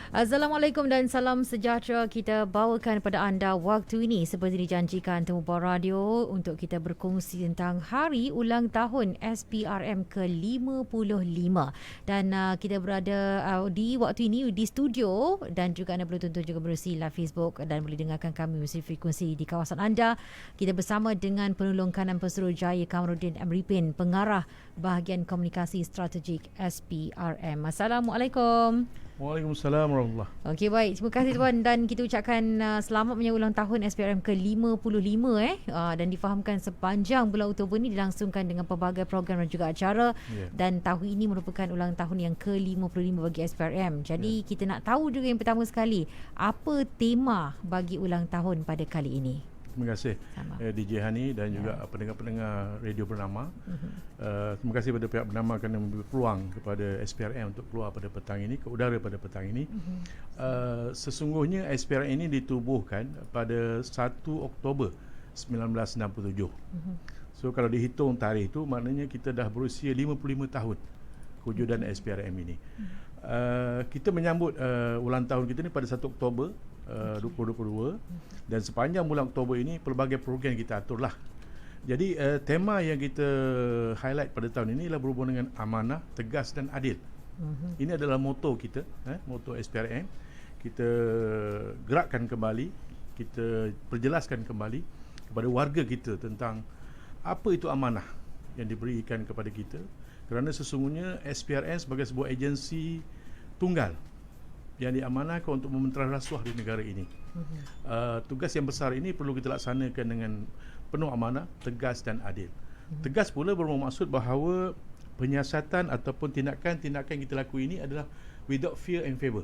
Assalamualaikum dan salam sejahtera. Kita bawakan pada anda waktu ini seperti dijanjikan Temu Bual Radio untuk kita berkongsi tentang hari ulang tahun SPRM ke-55. Dan kita berada di waktu ini di studio dan juga anda boleh tonton juga melalui live Facebook dan boleh dengarkan kami melalui frekuensi di kawasan anda. Kita bersama dengan Penolong Kanan Pesuruhjaya Kamaruddin Amripin, Pengarah Bahagian Komunikasi Strategik SPRM. Assalamualaikum. Waalaikumsalam warahmatullahi. Okey, baik. Terima kasih tuan dan kita ucapkan selamat menyambut ulang tahun SPRM ke-55 dan difahamkan sepanjang bulan Oktober ini dilangsungkan dengan pelbagai program dan juga acara dan tahun ini merupakan ulang tahun yang ke-55 bagi SPRM. Jadi kita nak tahu juga yang pertama sekali, apa tema bagi ulang tahun pada kali ini? Terima kasih DJ Hani dan juga pendengar-pendengar radio bernama. Terima kasih kepada pihak bernama kerana memberi peluang kepada SPRM untuk keluar pada petang ini, ke udara pada petang ini. Sesungguhnya SPRM ini ditubuhkan pada 1 Oktober 1967. So kalau dihitung tarikh itu, maknanya kita dah berusia 55 tahun kewujudan SPRM ini. Kita menyambut ulang tahun kita ni pada 1 Oktober 2022 dan sepanjang bulan Oktober ini pelbagai program kita aturlah. Jadi tema yang kita highlight pada tahun ini ialah berhubung dengan amanah, tegas dan adil. Ini adalah moto kita, moto SPRM. Kita gerakkan kembali, kita perjelaskan kembali kepada warga kita tentang apa itu amanah yang diberikan kepada kita, kerana sesungguhnya SPRM sebagai sebuah agensi tunggal yang diamanahkan untuk mementerah rasuah di negara ini. Tugas yang besar ini perlu kita laksanakan dengan penuh amanah, tegas dan adil. Tegas pula bermaksud bahawa penyiasatan ataupun tindakan-tindakan kita lakukan ini adalah without fear and favour.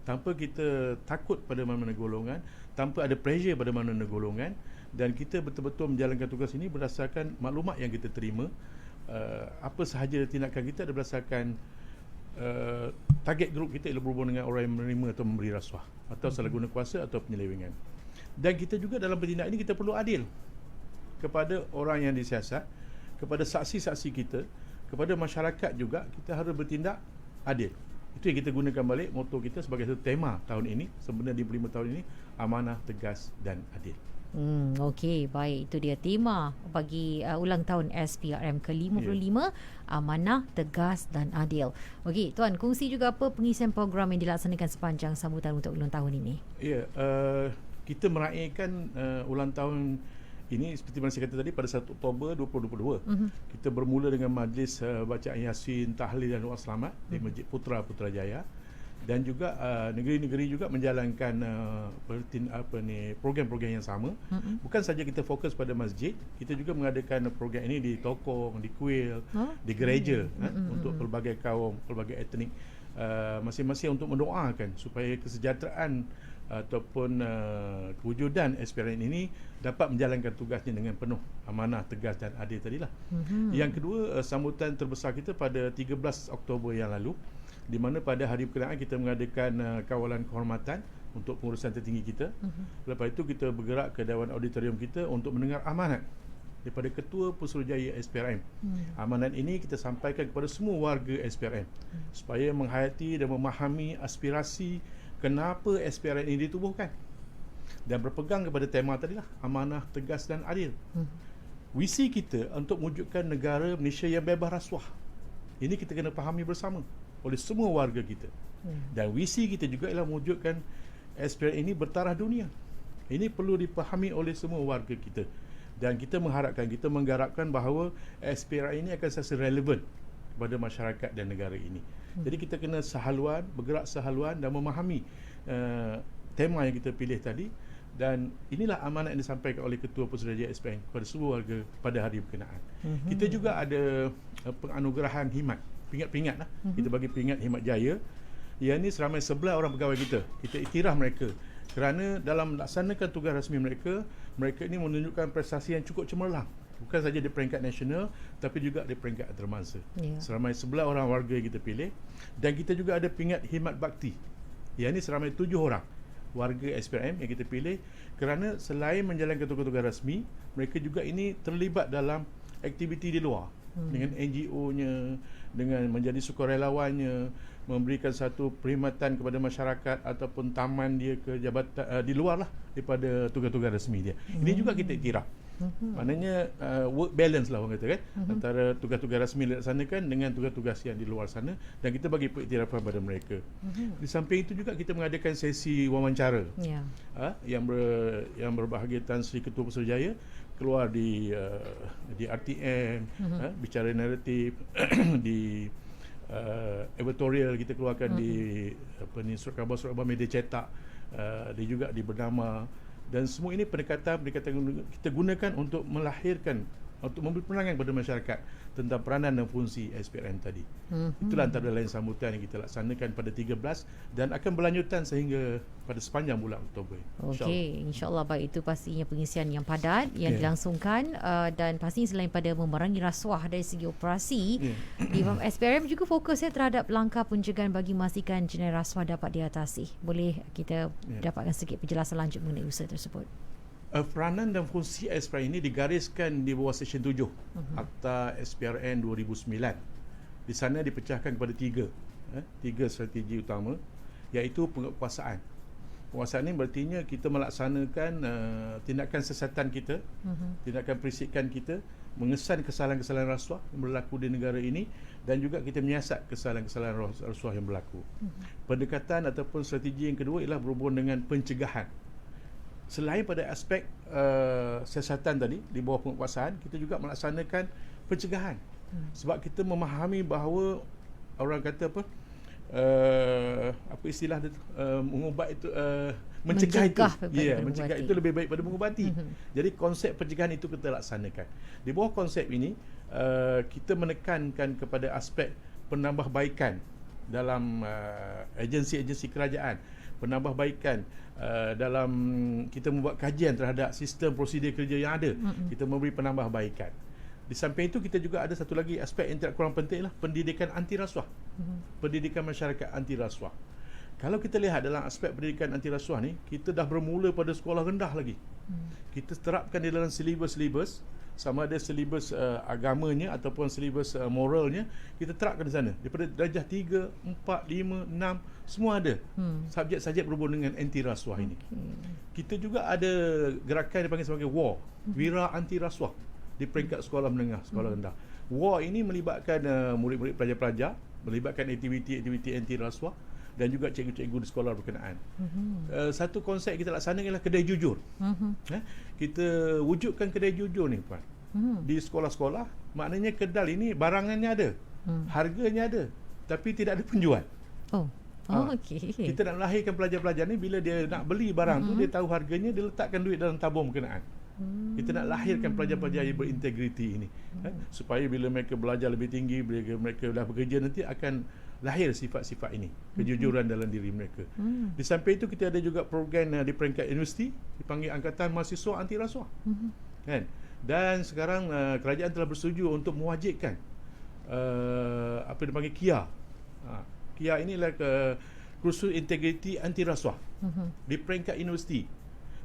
Tanpa kita takut pada mana-mana golongan, tanpa ada pressure pada mana-mana golongan, dan kita betul-betul menjalankan tugas ini berdasarkan maklumat yang kita terima. Apa sahaja tindakan kita adalah berdasarkan target group kita ialah berhubung dengan orang yang menerima atau memberi rasuah atau salah guna kuasa atau penyelewengan. Dan kita juga dalam bertindak ini kita perlu adil kepada orang yang disiasat, kepada saksi-saksi kita, kepada masyarakat juga. Kita harus bertindak adil. Itu yang kita gunakan balik moto kita sebagai satu tema tahun ini, sebenarnya di 55 tahun ini, amanah, tegas dan adil. Okey, baik, itu dia tema bagi ulang tahun SPRM ke-55, amanah, tegas dan adil. Okey, tuan, kongsi juga apa pengisian program yang dilaksanakan sepanjang sambutan untuk ulang tahun ini? Kita meraihkan ulang tahun ini seperti mana saya kata tadi pada 1 Oktober 2022. Kita bermula dengan majlis bacaan Yasin, tahlil dan doa selamat di Masjid Putrajaya. Dan juga negeri-negeri juga menjalankan program-program yang sama. Bukan saja kita fokus pada masjid, kita juga mengadakan program ini di tokong, di kuil, di gereja, untuk pelbagai kaum, pelbagai etnik, masing-masing untuk mendoakan supaya kesejahteraan ataupun kewujudan SPRM ini dapat menjalankan tugasnya dengan penuh amanah, tegas dan adil tadilah. Yang kedua, sambutan terbesar kita pada 13 Oktober yang lalu, di mana pada hari berkenaan kita mengadakan kawalan kehormatan untuk pengurusan tertinggi kita. Lepas itu kita bergerak ke Dewan Auditorium kita untuk mendengar amanat daripada Ketua Pesuruhjaya SPRM. Amanat ini kita sampaikan kepada semua warga SPRM supaya menghayati dan memahami aspirasi kenapa SPRM ini ditubuhkan dan berpegang kepada tema tadilah, amanah, tegas dan adil. Visi kita untuk mewujudkan negara Malaysia yang bebas rasuah. Ini kita kena fahami bersama oleh semua warga kita. Dan visi kita juga ialah mewujudkan SPRM ini bertaraf dunia. Ini perlu dipahami oleh semua warga kita. Dan kita mengharapkan, kita menggarapkan bahawa SPRM ini akan sentiasa relevan kepada masyarakat dan negara ini. Jadi kita kena sehaluan, bergerak sehaluan dan memahami tema yang kita pilih tadi. Dan inilah amanat yang disampaikan oleh Ketua Pesuruhjaya SPRM kepada semua warga pada hari berkenaan. Kita juga ada penganugerahan himat, pingat-pingat lah. Kita bagi pingat Himat Jaya. Yang ini seramai 11 orang pegawai kita. Kita iktiraf mereka kerana dalam melaksanakan tugas rasmi mereka, mereka ini menunjukkan prestasi yang cukup cemerlang. Bukan saja di peringkat nasional, tapi juga di peringkat antarabangsa. Seramai 11 orang warga yang kita pilih. Dan kita juga ada pingat Himat Bakti. Yang ini seramai 7 orang warga SPRM yang kita pilih kerana selain menjalankan tugas-tugas rasmi, mereka juga ini terlibat dalam aktiviti di luar dengan NGO-nya, dengan menjadi sukarelawannya, memberikan satu perkhidmatan kepada masyarakat ataupun taman dia ke jabatan di luar lah daripada tugas-tugas rasmi dia. Ini juga kita iktiraf. Maknanya work balance lah orang kata kan, antara tugas-tugas rasmi dilaksanakan dengan tugas-tugas yang di luar sana, dan kita bagi pengiktirafan pada mereka. Di samping itu juga kita mengadakan sesi wawancara yang berbahagia Tan Sri Ketua Putrajaya keluar di RTM, bicara naratif di editorial kita keluarkan di surat khabar media cetak, dia juga di bernama, dan semua ini pendekatan kita gunakan untuk melahirkan, untuk memberi penerangan kepada masyarakat tentang peranan dan fungsi SPRM tadi. Itulah antara lain sambutan yang kita laksanakan pada 13 dan akan berlanjutan sehingga pada sepanjang bulan Oktober. Okey, insya-Allah. Baik, itu pastinya pengisian yang padat yang dilangsungkan, dan pastinya selain pada memerangi rasuah dari segi operasi, di SPRM juga fokusnya terhadap langkah pencegahan bagi memastikan jenayah rasuah dapat diatasi. Boleh kita dapatkan sedikit penjelasan lanjut mengenai usaha tersebut? Peranan dan fungsi SPRM ini digariskan di bawah Seksyen 7 Akta SPRM 2009. Di sana dipecahkan kepada tiga strategi utama, iaitu penguasaan. Penguasaan ini berartinya kita melaksanakan tindakan siasatan kita, tindakan perisikan kita, mengesan kesalahan-kesalahan rasuah yang berlaku di negara ini, dan juga kita menyiasat kesalahan-kesalahan rasuah yang berlaku. Pendekatan ataupun strategi yang kedua ialah berhubung dengan pencegahan. Selain pada aspek siasatan tadi di bawah penguasaan, kita juga melaksanakan pencegahan. Sebab kita memahami bahawa orang kata apa istilah dia, mengubat itu mencegah itu lebih baik pada mengubati. Jadi konsep pencegahan itu kita laksanakan. Di bawah konsep ini kita menekankan kepada aspek penambahbaikan dalam agensi-agensi kerajaan, penambahbaikan dalam kita membuat kajian terhadap sistem prosedur kerja yang ada. Kita memberi penambahbaikan. Di samping itu kita juga ada satu lagi aspek yang tidak kurang penting lah, pendidikan anti rasuah. Pendidikan masyarakat anti rasuah. Kalau kita lihat dalam aspek pendidikan anti rasuah ni, kita dah bermula pada sekolah rendah lagi. Kita terapkan di dalam silibus sama ada silibus agamanya ataupun silibus moralnya, kita terapkan di sana. Daripada darjah 3, 4, 5, 6 semua ada subjek-subjek berhubung dengan anti rasuah ini. Kita juga ada gerakan yang dipanggil sebagai WAR, Wira Anti Rasuah, di peringkat sekolah menengah, sekolah rendah. WAR ini melibatkan murid-murid pelajar-pelajar, melibatkan aktiviti-aktiviti anti rasuah dan juga cikgu-cikgu di sekolah berkenaan. Satu konsep kita laksanakan ialah kedai jujur. Kita wujudkan kedai jujur ni Puan. Di sekolah-sekolah, maknanya kedai ini barangannya ada, harganya ada, tapi tidak ada penjual. Okey. Kita nak melahirkan pelajar-pelajar ni, bila dia nak beli barang tu, dia tahu harganya, dia letakkan duit dalam tabung berkenaan. Kita nak lahirkan pelajar-pelajar yang berintegriti ini, supaya bila mereka belajar lebih tinggi, bila mereka dah bekerja nanti, akan lahir sifat-sifat ini, kejujuran dalam diri mereka. Di samping itu kita ada juga program di peringkat universiti dipanggil Angkatan Mahasiswa Anti Rasuah. Kan? Dan sekarang kerajaan telah bersetuju untuk mewajibkan apa dipanggil KIA. KIA inilah kursus integriti anti rasuah di peringkat universiti.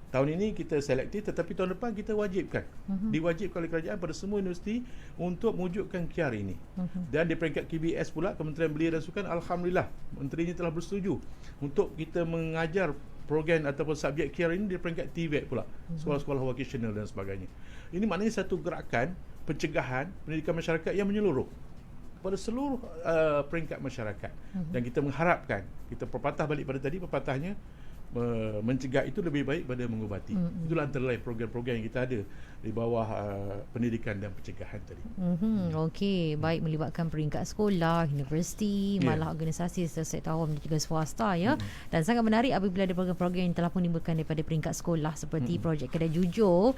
Tahun ini kita selektif, tetapi tahun depan kita wajibkan. Diwajibkan oleh kerajaan pada semua universiti untuk mewujudkan KIAR ini. Dan di peringkat KBS pula, Kementerian Belia dan Sukan, alhamdulillah menterinya telah bersetuju untuk kita mengajar program ataupun subjek KIAR ini di peringkat TVET pula, sekolah-sekolah vocational dan sebagainya. Ini maknanya satu gerakan pencegahan pendidikan masyarakat yang menyeluruh pada seluruh peringkat masyarakat. Dan kita mengharapkan, kita perpatah balik pada tadi, pepatahnya mencegah itu lebih baik pada mengubati. Itulah antara lain program-program yang kita ada di bawah pendidikan dan pencegahan tadi. Okey, baik melibatkan peringkat sekolah, universiti, malah organisasi sektor awam dan juga swasta Dan sangat menarik apabila ada program-program yang telah pun menimbulkan daripada peringkat sekolah seperti projek Kedai Jujur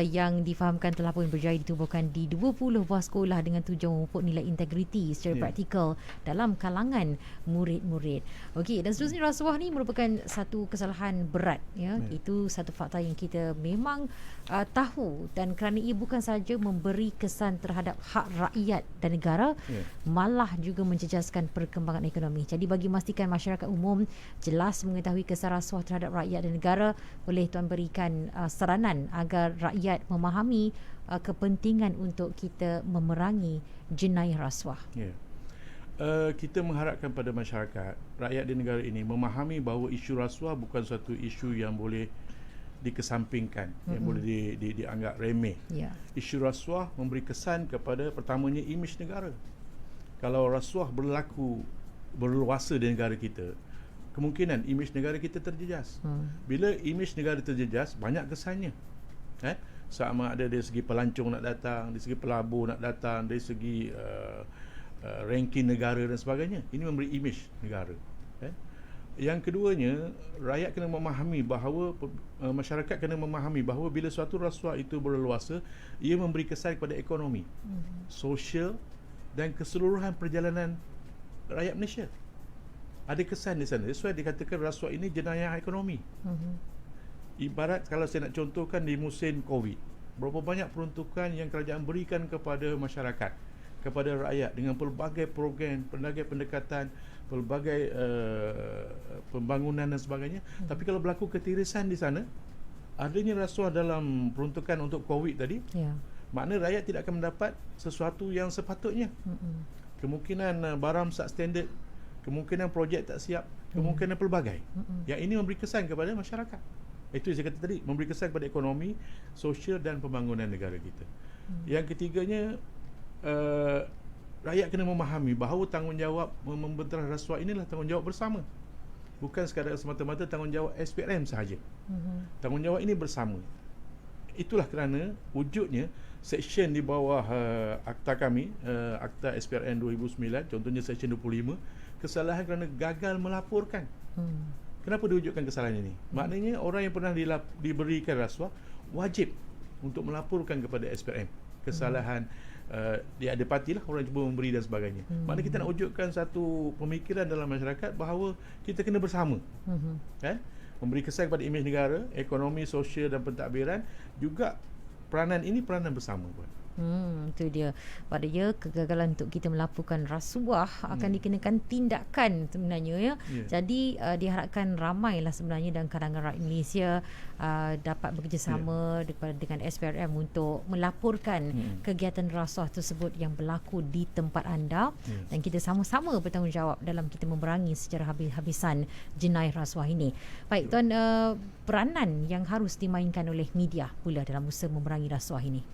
yang difahamkan telah pun berjaya ditubuhkan di 20 buah sekolah dengan tujuan memupuk nilai integriti secara praktikal dalam kalangan murid-murid. Okey, dan seterusnya rasuah ni merupakan satu kesalahan berat Itu satu fakta yang kita memang tahu, dan kerana ia bukan sahaja memberi kesan terhadap hak rakyat dan negara, malah juga menjejaskan perkembangan ekonomi. Jadi bagi memastikan masyarakat umum jelas mengetahui kesan rasuah terhadap rakyat dan negara, boleh Tuan berikan saranan agar rakyat memahami kepentingan untuk kita memerangi jenayah rasuah. Kita mengharapkan pada masyarakat, rakyat di negara ini memahami bahawa isu rasuah bukan satu isu yang boleh dikesampingkan, yang boleh dianggap remeh. Isu rasuah memberi kesan kepada pertamanya imej negara. Kalau rasuah berlaku berluasa di negara kita, kemungkinan imej negara kita terjejas. Bila imej negara terjejas, banyak kesannya. Sama ada dari segi pelancong nak datang, dari segi pelabur nak datang, dari segi ranking negara dan sebagainya. Ini memberi imej negara. Yang keduanya, rakyat kena memahami bahawa masyarakat kena memahami bahawa bila suatu rasuah itu berleluasa, ia memberi kesan kepada ekonomi, sosial dan keseluruhan perjalanan rakyat Malaysia. Ada kesan di sana. Sesuai dikatakan rasuah ini jenayah ekonomi. Ibarat kalau saya nak contohkan di musim COVID, berapa banyak peruntukan yang kerajaan berikan kepada masyarakat, kepada rakyat dengan pelbagai program, pelbagai pendekatan, pelbagai pembangunan dan sebagainya. Tapi kalau berlaku ketirisan di sana, adanya rasuah dalam peruntukan untuk COVID tadi, makna rakyat tidak akan mendapat sesuatu yang sepatutnya. Kemungkinan barang substandard, kemungkinan projek tak siap, kemungkinan pelbagai. Yang ini memberi kesan kepada masyarakat. Itu yang saya kata tadi, memberi kesan kepada ekonomi, sosial dan pembangunan negara kita. Yang ketiganya, rakyat kena memahami bahawa tanggungjawab membentang rasuah inilah tanggungjawab bersama. Bukan sekadar semata-mata tanggungjawab SPRM sahaja. Tanggungjawab ini bersama. Itulah kerana wujudnya seksyen di bawah akta kami, akta SPRM 2009, contohnya seksyen 25, kesalahan kerana gagal melaporkan. Kenapa diwujudkan kesalahan ini? Maknanya orang yang pernah diberikan rasuah wajib untuk melaporkan kepada SPRM kesalahan. Dia ada partilah orang cuba memberi dan sebagainya. Maknanya kita nak wujudkan satu pemikiran dalam masyarakat bahawa kita kena bersama. Memberi kesan kepada imej negara, ekonomi, sosial dan pentadbiran. Juga peranan ini peranan bersama pun. Itu dia. Padanya kegagalan untuk kita melaporkan rasuah akan dikenakan tindakan sebenarnya. Jadi diharapkan ramailah sebenarnya dalam kalangan rakyat Malaysia dapat bekerjasama dengan SPRM untuk melaporkan kegiatan rasuah tersebut yang berlaku di tempat anda, dan kita sama-sama bertanggungjawab dalam kita memerangi secara habis-habisan jenayah rasuah ini. Baik Tuan, peranan yang harus dimainkan oleh media pula dalam usaha memerangi rasuah ini.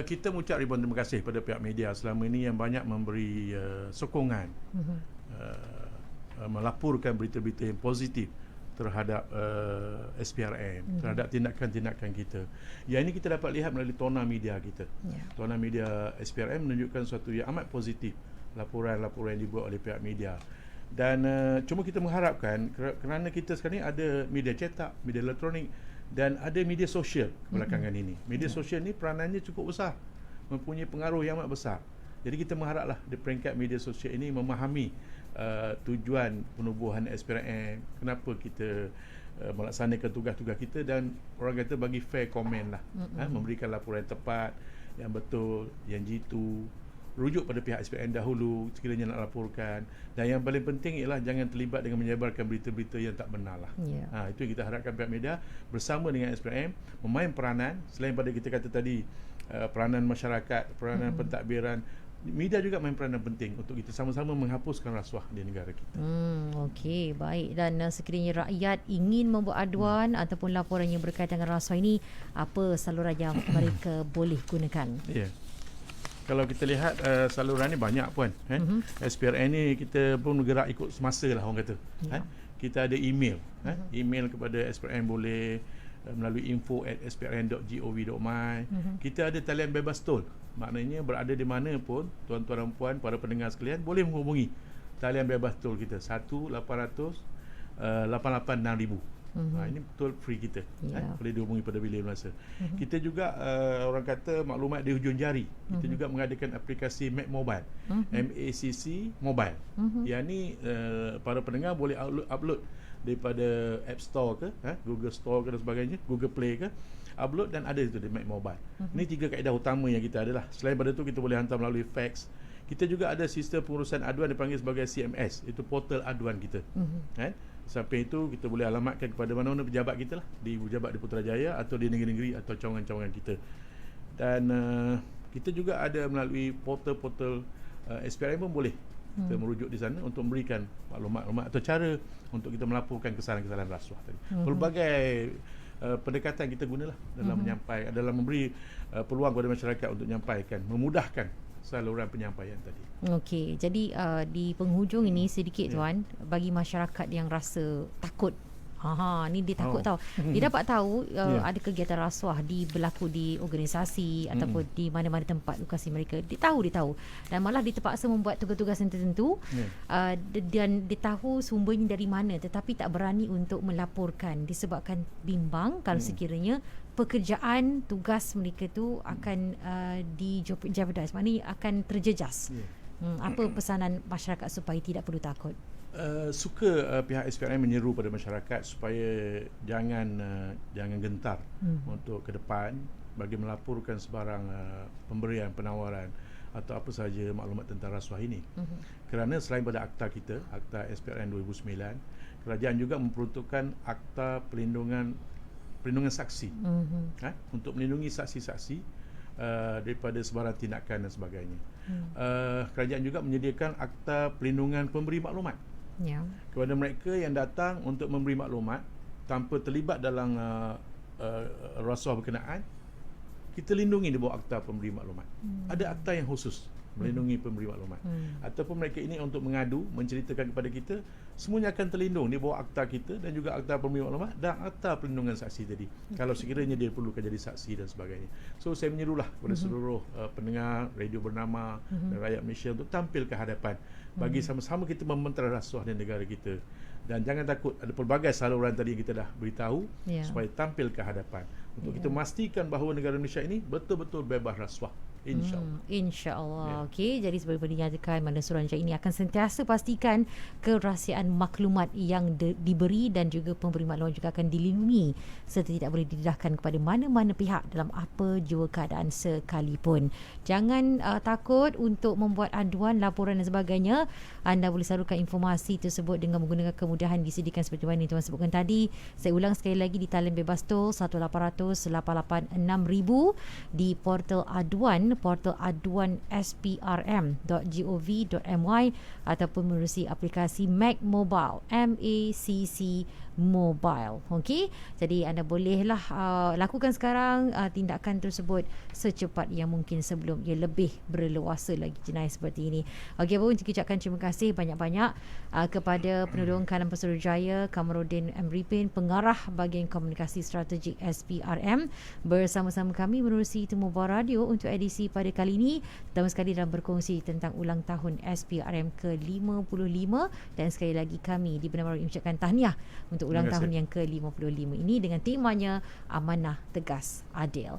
Kita mengucap ribuan terima kasih pada pihak media selama ini yang banyak memberi sokongan, melaporkan berita-berita yang positif terhadap SPRM, terhadap tindakan-tindakan kita. Yang ini kita dapat lihat melalui tona media kita. Tona media SPRM menunjukkan sesuatu yang amat positif, laporan-laporan yang dibuat oleh pihak media. Dan cuma kita mengharapkan, kerana kita sekarang ni ada media cetak, media elektronik, dan ada media sosial belakangan ini. Media sosial ni peranannya cukup besar, mempunyai pengaruh yang amat besar. Jadi kita mengharaplah di peringkat media sosial ini memahami tujuan penubuhan SPRM, kenapa kita melaksanakan tugas-tugas kita, dan orang kata bagi fair comment lah, memberikan laporan yang tepat, yang betul, yang jitu, rujuk pada pihak SPRM dahulu sekiranya nak laporkan. Dan yang paling penting ialah jangan terlibat dengan menyebarkan berita-berita yang tak benar lah. Itu yang kita harapkan pihak media bersama dengan SPRM memain peranan. Selain pada kita kata tadi peranan masyarakat, peranan pentadbiran, media juga main peranan penting untuk kita sama-sama menghapuskan rasuah di negara kita. Okey, baik. Dan sekiranya rakyat ingin membuat aduan ataupun laporan yang berkaitan dengan rasuah ini, apa saluran yang mereka boleh gunakan? Kalau kita lihat saluran ni banyak pun. SPRM ni kita pun bergerak ikut semasa lah orang kata. Kita ada email. Email kepada SPRM boleh melalui info@sprm.gov.my. Kita ada talian bebas tol. Maknanya berada di mana pun tuan-tuan dan puan, para pendengar sekalian boleh menghubungi talian bebas tol kita 1-800 886,000. Ini betul free kita. Boleh dihubungi pada bila masa. Kita juga orang kata maklumat di hujung jari. Kita juga mengadakan aplikasi Mac Mobile, MACC Mobile. Yang ni para pendengar boleh upload daripada App Store ke, Google Store ke dan sebagainya, Google Play ke, upload dan ada itu di Mac Mobile. Ini 3 kaedah utama yang kita ada lah. Selain pada itu kita boleh hantar melalui fax. Kita juga ada sistem pengurusan aduan dipanggil sebagai CMS, itu portal aduan kita. Sampai itu kita boleh alamatkan kepada mana-mana pejabat kita lah, di pejabat di Putrajaya atau di negeri-negeri atau cawangan-cawangan kita. Dan kita juga ada melalui portal-portal SPRM pun boleh Kita merujuk di sana untuk memberikan maklumat-maklumat atau cara untuk kita melaporkan kesalahan-kesalahan rasuah tadi. Pelbagai pendekatan kita gunalah dalam menyampaikan, dalam memberi peluang kepada masyarakat untuk menyampaikan, memudahkan saluran penyampaian tadi. Okey, jadi di penghujung ini sedikit Tuan, bagi masyarakat yang rasa takut. Ni dia takut tahu. Dia dapat tahu ada kegiatan rasuah berlaku di organisasi ataupun di mana-mana tempat lokasi mereka. Dia tahu dan malah dia terpaksa membuat tugas-tugas yang tertentu dan dia tahu sumbernya dari mana, tetapi tak berani untuk melaporkan disebabkan bimbang kalau sekiranya pekerjaan tugas mereka tu akan di-jeopardize, maknanya akan terjejas. Apa pesanan masyarakat supaya tidak perlu takut? Suka pihak SPRM menyeru pada masyarakat supaya jangan gentar untuk ke depan bagi melaporkan sebarang pemberian penawaran atau apa sahaja maklumat tentang rasuah ini. Kerana selain pada akta kita, akta SPRM 2009, kerajaan juga memperuntukkan akta perlindungan saksi untuk melindungi saksi-saksi daripada sebarang tindakan dan sebagainya. Kerajaan juga menyediakan akta perlindungan pemberi maklumat kepada mereka yang datang untuk memberi maklumat tanpa terlibat dalam rasuah berkenaan. Kita lindungi di bawah akta pemberi maklumat. Ada akta yang khusus melindungi pemberi maklumat. Ataupun mereka ini untuk mengadu, menceritakan kepada kita, semuanya akan terlindung di bawah akta kita dan juga akta pemberi maklumat dan akta perlindungan saksi tadi. Kalau sekiranya dia perlukan jadi saksi dan sebagainya. So saya menyerulah kepada seluruh pendengar radio bernama dan rakyat Malaysia untuk tampil ke hadapan bagi sama-sama kita mementera rasuah di negara kita. Dan jangan takut, ada pelbagai saluran tadi yang kita dah beritahu supaya tampil ke hadapan untuk kita memastikan bahawa negara Malaysia ini betul-betul bebas rasuah. InsyaAllah. InsyaAllah. Okey, jadi seperti dinyatakan, Mandan Suruhanjaya ini akan sentiasa pastikan kerahsiaan maklumat yang diberi dan juga pemberi maklumat juga akan dilindungi serta tidak boleh didedahkan kepada mana-mana pihak dalam apa jua keadaan sekalipun. Jangan takut untuk membuat aduan, laporan dan sebagainya. Anda boleh salurkan informasi tersebut dengan menggunakan kemudahan disediakan seperti mana yang Tuan sebutkan tadi. Saya ulang sekali lagi, di talian bebas tol 1800-886-6000, di portal aduan sprm.gov.my ataupun menerusi aplikasi Mac Mobile, MACC Mobile. Okey, jadi anda bolehlah lakukan sekarang tindakan tersebut secepat yang mungkin sebelum ia lebih berleluasa lagi jenayah seperti ini. Okey, Abang ucapkan terima kasih banyak-banyak kepada Penolong Kanan Pesuruhjaya Kamarudin M. Ripin, pengarah bahagian komunikasi strategik SPRM, bersama-sama kami menerusi Temu Bual Radio untuk edisi pada kali ini, pertama sekali dalam berkongsi tentang ulang tahun SPRM ke-55, dan sekali lagi kami di Benar Baru mengucapkan tahniah untuk ulang tahun yang ke-55 ini dengan temanya Amanah Tegas Adil.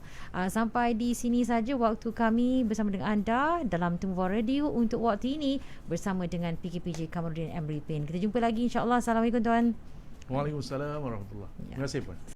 Sampai di sini saja waktu kami bersama dengan anda dalam Temu Bual Radio untuk waktu ini bersama dengan PKPJ Kamarudin M. Ripin. Kita jumpa lagi insya-Allah. Assalamualaikum tuan. Waalaikumsalam warahmatullahi. Terima kasih puan.